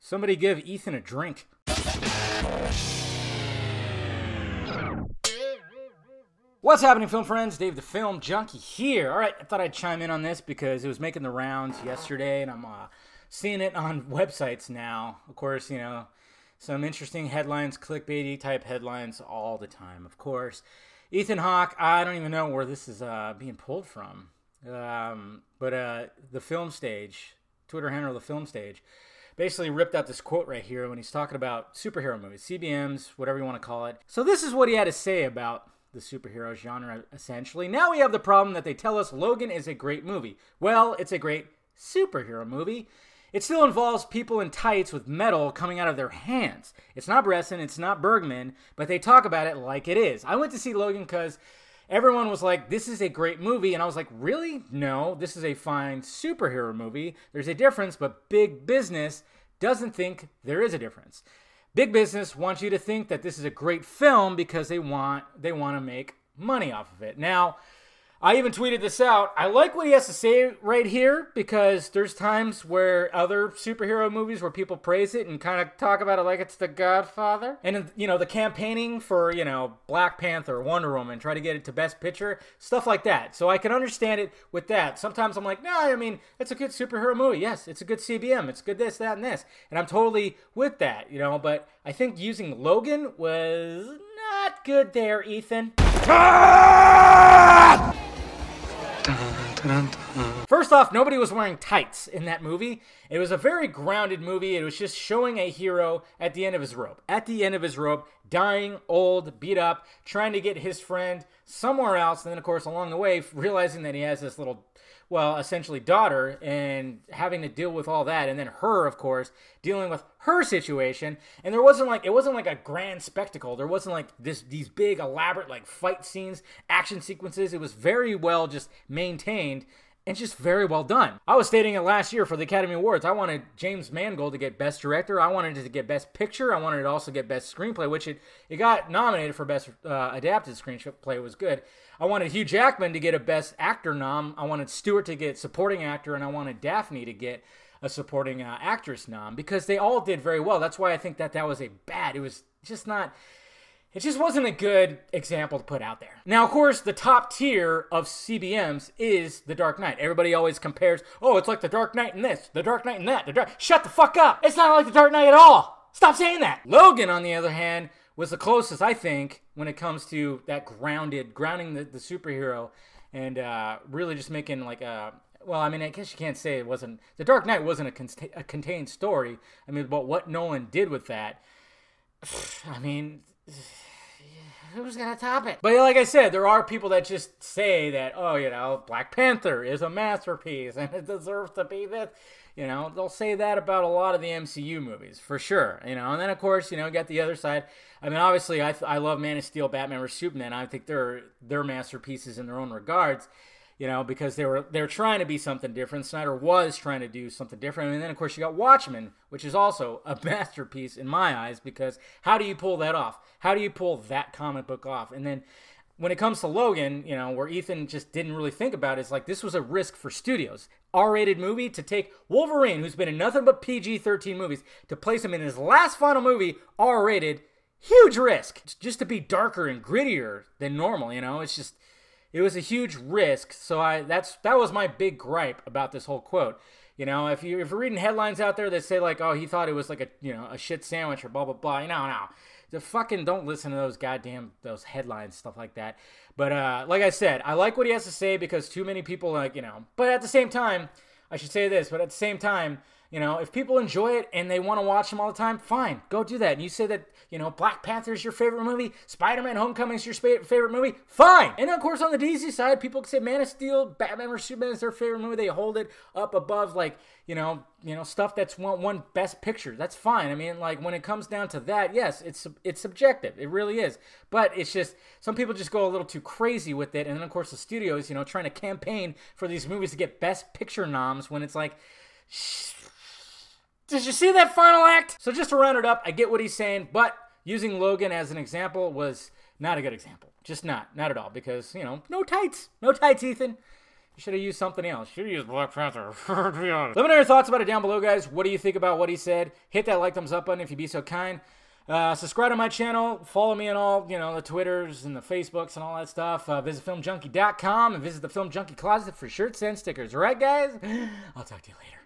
Somebody give Ethan a drink. What's happening, film friends? Dave the Film Junkie here. All right, I thought I'd chime in on this because it was making the rounds yesterday, and I'm seeing it on websites now. Of course, you know, some interesting headlines, clickbaity type headlines all the time, of course. Ethan Hawke, I don't even know where this is being pulled from. But the Film Stage, Twitter handle The Film Stage, basically ripped out this quote right here when he's talking about superhero movies, CBMs, whatever you want to call it. So this is what he had to say about the superhero genre, essentially. Now we have the problem that they tell us Logan is a great movie. Well, it's a great superhero movie. It still involves people in tights with metal coming out of their hands. It's not Bresson, it's not Bergman, but they talk about it like it is. I went to see Logan because everyone was like, this is a great movie, and I was like, really? No, this is a fine superhero movie. There's a difference, but big business doesn't think there is a difference. Big business wants you to think that this is a great film because they want to make money off of it. Now, I even tweeted this out. I like what he has to say right here because there's times where other superhero movies where people praise it and kind of talk about it like it's The Godfather. And, you know, the campaigning for, you know, Black Panther, Wonder Woman, try to get it to Best Picture, stuff like that. So I can understand it with that. Sometimes I'm like, no, I mean, it's a good superhero movie. Yes, it's a good CBM. It's good this, that, and this. And I'm totally with that, you know, but I think using Logan was not good there, Ethan. First off, nobody was wearing tights in that movie. It was a very grounded movie. It was just showing a hero at the end of his rope. At the end of his rope, dying, old, beat up, trying to get his friend somewhere else. And then, of course, along the way, realizing that he has this little, well, essentially daughter and having to deal with all that. And then her, of course, dealing with her situation. And it wasn't like a grand spectacle. There wasn't like these big, elaborate, like fight scenes, action sequences. It was very well just maintained and just very well done. I was stating it last year for the Academy Awards. I wanted James Mangold to get Best Director. I wanted it to get Best Picture. I wanted it to also get Best Screenplay, which it got nominated for Best Adapted Screenplay. It was good. I wanted Hugh Jackman to get a Best Actor nom. I wanted Stewart to get Supporting Actor, and I wanted Daphne to get a Supporting Actress nom because they all did very well. That's why I think that was it just wasn't a good example to put out there. Now, of course, the top tier of CBMs is The Dark Knight. Everybody always compares, oh, it's like The Dark Knight and this, The Dark Knight and that. Shut the fuck up. It's not like The Dark Knight at all. Stop saying that. Logan, on the other hand, was the closest, I think, when it comes to that grounding the superhero and really just making like a, well, I mean, I guess you can't say it wasn't, The Dark Knight wasn't a contained story. I mean, but what Nolan did with that, I mean, who's gonna top it? But like I said, there are people that just say that, oh, you know, Black Panther is a masterpiece and it deserves to be this. You know, they'll say that about a lot of the MCU movies, for sure. You know, and then, of course, you know, you got the other side. I mean, obviously, I love Man of Steel, Batman vs. Superman. I think they're masterpieces in their own regards, you know, because they're trying to be something different. Snyder was trying to do something different. And then, of course, you got Watchmen, which is also a masterpiece in my eyes, because how do you pull that off? How do you pull that comic book off? And then when it comes to Logan, you know, where Ethan just didn't really think about it, it's like this was a risk for studios. R-rated movie to take Wolverine, who's been in nothing but PG-13 movies, to place him in his last final movie, R-rated, huge risk. Just to be darker and grittier than normal, you know, it's just, it was a huge risk. So that was my big gripe about this whole quote. You know, if you're reading headlines out there that say like, oh, he thought it was like a shit sandwich or blah, blah, blah, you know, no. The fucking don't listen to those headlines, stuff like that. But like I said, I like what he has to say because too many people like, you know, but at the same time, I should say this, but at the same time, you know, if people enjoy it and they want to watch them all the time, fine, go do that. And you say that, you know, Black Panther is your favorite movie, Spider-Man Homecoming is your favorite movie, fine. And of course, on the DC side, people can say Man of Steel, Batman vs. Superman is their favorite movie. They hold it up above, like, you know, stuff that's won Best Picture. That's fine. I mean, like, when it comes down to that, yes, it's subjective. It really is. But it's just, some people just go a little too crazy with it. And then, of course, the studios, you know, trying to campaign for these movies to get Best Picture noms when it's like, did you see that final act? So just to round it up, I get what he's saying, but using Logan as an example was not a good example. Just not at all, because, you know, no tights, Ethan. You should have used something else. Should have used Black Panther. Let me know your thoughts about it down below, guys. What do you think about what he said? Hit that like, thumbs up button if you'd be so kind. Subscribe to my channel. Follow me on all, the Twitters and the Facebooks and all that stuff. Visit filmjunkie.com and visit the Film Junkie Closet for shirts and stickers. All right, guys? I'll talk to you later.